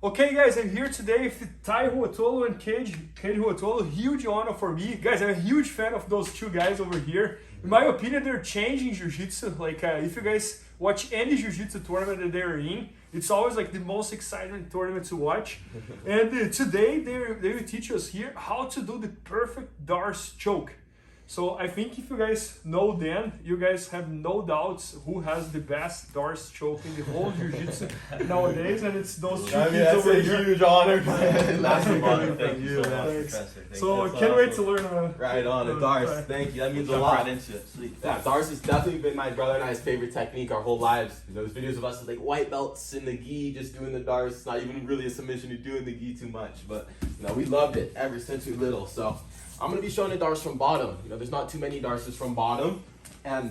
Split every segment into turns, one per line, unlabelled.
Okay guys, I'm here today with Ty Ruotolo and Cade Ruotolo. Huge honor for me. Guys, I'm a huge fan of those two guys over here. In my opinion, they're changing Jiu-Jitsu. Like, if you guys watch any Jiu-Jitsu tournament that they're in, it's always like the most exciting tournament to watch. And today, they will teach us here how to do the perfect Darce choke. So I think if you guys know them, you guys have no doubts who has the best Darce choke in the whole Jiu-Jitsu nowadays, and it's those two kids over here.
That's a huge honor.
Massive
honor. Thank you.
So I can't wait to learn.
Right on, Darce. Thank you. That means a lot. Yeah, Darce has definitely been my brother and I's favorite technique our whole lives. You know, there's videos of us with like white belts in the gi, just doing the Darce. Not even really a submission to doing the gi too much, but you know, we loved it ever since we were little. So I'm gonna be showing a Darce from bottom. You know, there's not too many Darces from bottom, and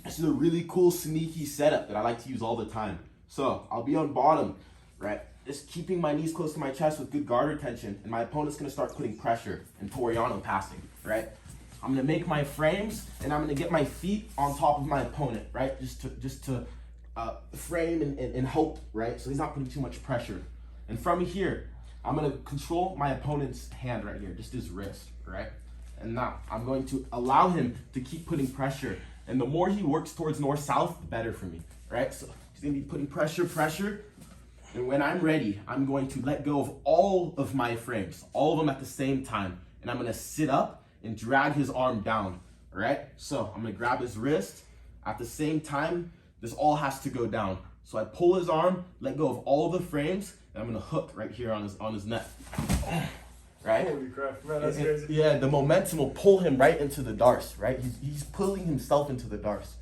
this is a really cool sneaky setup that I like to use all the time. So I'll be on bottom, right? Just keeping my knees close to my chest with good guard retention, and my opponent's gonna start putting pressure and Toriano passing, right? I'm gonna make my frames, and I'm gonna get my feet on top of my opponent, right? Just to frame and hope, right? So he's not putting too much pressure. And from here, I'm gonna control my opponent's hand right here, just his wrist, right? And now I'm going to allow him to keep putting pressure. And the more he works towards north-south, the better for me, right? So he's gonna be putting pressure. And when I'm ready, I'm going to let go of all of my frames, all of them at the same time. And I'm gonna sit up and drag his arm down, all right? So I'm gonna grab his wrist. At the same time, this all has to go down. So I pull his arm, let go of all the frames, and I'm gonna hook right here on his neck. Right?
Holy crap, man, that's crazy.
Yeah, the momentum will pull him right into the Darce, right? He's pulling himself into the Darce.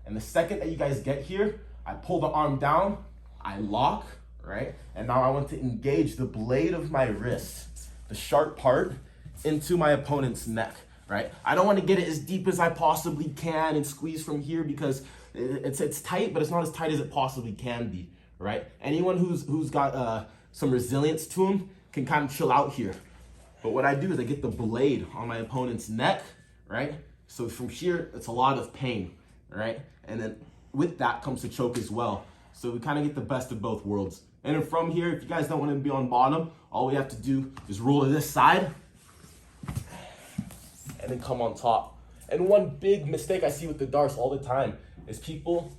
And the second that you guys get here, I pull the arm down, I lock, right? And now I want to engage the blade of my wrist, the sharp part, into my opponent's neck, right? I don't want to get it as deep as I possibly can and squeeze from here because it's tight, but it's not as tight as it possibly can be, right? Anyone who's got some resilience to him can kind of chill out here. But what I do is I get the blade on my opponent's neck, right? So from here, it's a lot of pain, right? And then with that comes the choke as well. So we kind of get the best of both worlds. And then from here, if you guys don't want to be on bottom, all we have to do is roll to this side and then come on top. And one big mistake I see with the Darce all the time is people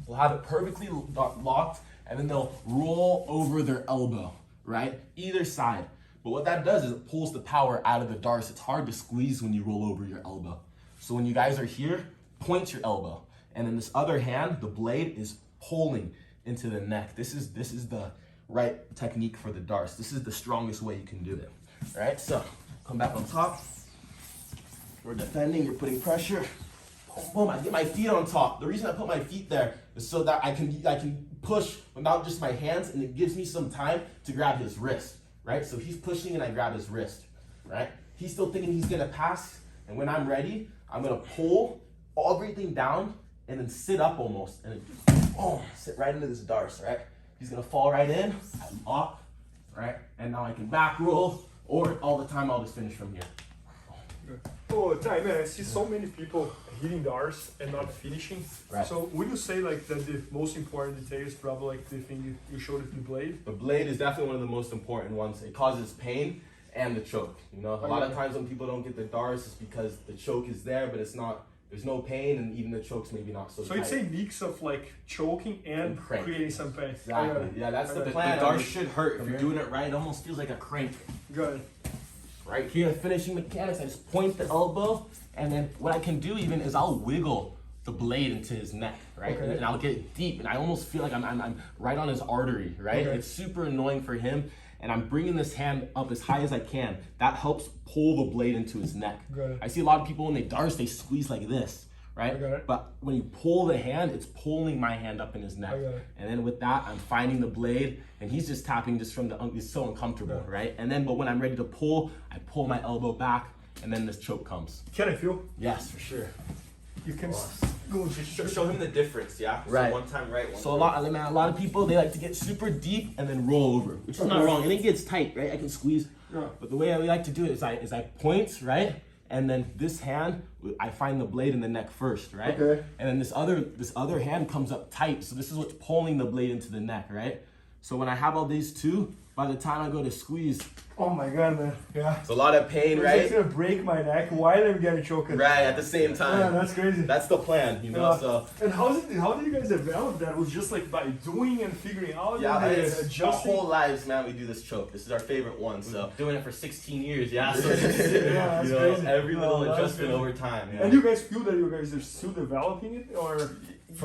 will have it perfectly locked and then they'll roll over their elbow, right? Either side. But what that does is it pulls the power out of the Darce. It's hard to squeeze when you roll over your elbow. So when you guys are here, point your elbow. And in this other hand, the blade is pulling into the neck. This is the right technique for the Darce. This is the strongest way you can do it. All right, so come back on top. We're defending, you're putting pressure. Boom, I get my feet on top. The reason I put my feet there is so that I can push without just my hands, and it gives me some time to grab his wrist. Right? So he's pushing and I grab his wrist, right? He's still thinking he's gonna pass, and when I'm ready, I'm gonna pull everything down and then sit up almost, and then, sit right into this Darce, right? He's gonna fall right in, I lock, right? And now I can back roll, or all the time I'll just finish from here.
Oh, Ty, man, I see so many people hitting Darce and not finishing.
Right.
So would you say like that the most important detail is probably like the thing you showed with the blade?
The blade is definitely one of the most important ones. It causes pain and the choke. You know, a lot of times when people don't get the Darce, it's because the choke is there, but it's not. There's no pain, and even the choke's maybe not so tight.
So it's a mix of like choking and creating some pain.
Exactly. Yeah, that's the plan.
The Darce should hurt. If you're doing it right, it almost feels like a crank.
Good.
Right here, finishing mechanics, I just point the elbow, and then what I can do even is I'll wiggle the blade into his neck, right?
Okay.
And I'll get it deep, and I almost feel like I'm right on his artery, right?
Okay.
It's super annoying for him, and I'm bringing this hand up as high as I can. That helps pull the blade into his neck.
Got it.
I see a lot of people when they Darce, they squeeze like this, right?
I got it.
But when you pull the hand, it's pulling my hand up in his neck.
I got it.
And then with that, I'm finding the blade, and he's just tapping just from the, it's so uncomfortable, right? And then, but when I'm ready to pull, I pull my elbow back, and then this choke comes.
Can I feel?
Yes, for sure.
You can go just
Show him the difference, yeah?
Right.
So one time right, one
So
time.
a lot of people, they like to get super deep and then roll over, which is not wrong. And it gets tight, right? I can squeeze.
Yeah.
But the way I like to do it is I point, right? And then this hand, I find the blade in the neck first, right?
Okay.
And then this other hand comes up tight. So this is what's pulling the blade into the neck, right?
So when I have all these two, by the time I go to squeeze,
Oh my god, man. Yeah.
It's a lot of pain,
It's
right?
gonna break my neck while I'm getting choked.
Right, at the same time.
Yeah, that's crazy.
That's the plan, you know.
Yeah.
So
And how did you guys develop that? Was just like by doing and figuring out
yeah,
and
it's our
adjusting?
whole lives, man. We do this choke. This is our favorite one. So
doing it for 16 years, yeah. So
Yeah, that's
you know,
crazy.
every little
that's
adjustment
crazy.
over time. Yeah.
And you guys feel that you guys are still developing it, or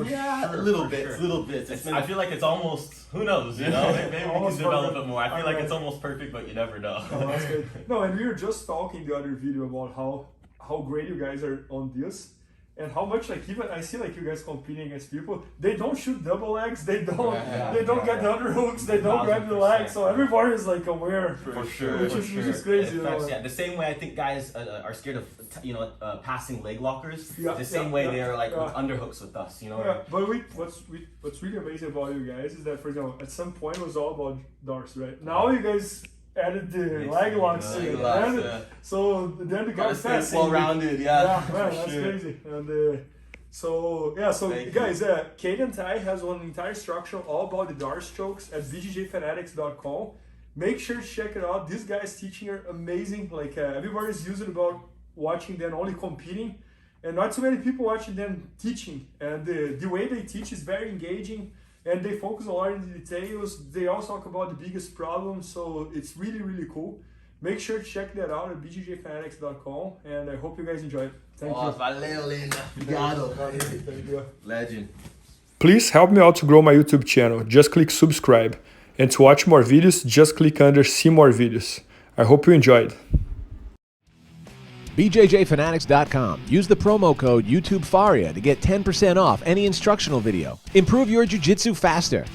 yeah,
sure,
a little
for
bit,
sure.
little bits. It's been
I feel like it's almost, who knows, you know? Maybe we can
Almost
develop
perfect.
it more. I feel like
Alright.
it's almost perfect, but you never know.
Oh, that's good. No, and we were just talking the other video about how great you guys are on this, and how much like even I see like you guys competing against people. They don't shoot double legs. They don't.
Yeah,
they don't get the underhooks. They don't grab the
1000%.
leg. So everybody is like aware.
For sure,
Which
for
is-
sure.
which is crazy,
In fact,
though.
yeah, the same way I think guys are scared of, passing leg lockers.
Yeah,
the same
yeah,
way
yeah,
they are like
yeah.
with underhooks with us, you know.
Yeah, but what's really amazing about you guys is that, for example, at some point it was all about Darce, right? Now you guys added the leg locks to
leg
it,
locks,
and
yeah.
so then the guy
Gotta stay
passing.
well-rounded,
Yeah,
yeah.
man,
for
that's
sure.
crazy. And so
Thank you.
guys, Kate and Ty has one entire instruction all about the Darce strokes at BJJFanatics.com. Make sure to check it out. These guys teaching are amazing. Like everybody's using about watching them only competing, and not too many people watching them teaching. And the way they teach is very engaging, and they focus a lot in the details. They also talk about the biggest problems, so it's really, really cool. Make sure to check that out at BJJFanatics.com, and I hope you guys enjoy it. Thank you.
Valeu, linda. Obrigado.
Thank you.
Legend.
Please help me out to grow my YouTube channel. Just click subscribe. And to watch more videos, just click under see more videos. I hope you enjoyed.
BJJFanatics.com. Use the promo code YouTube Faria to get 10% off any instructional video. Improve your jiu-jitsu faster.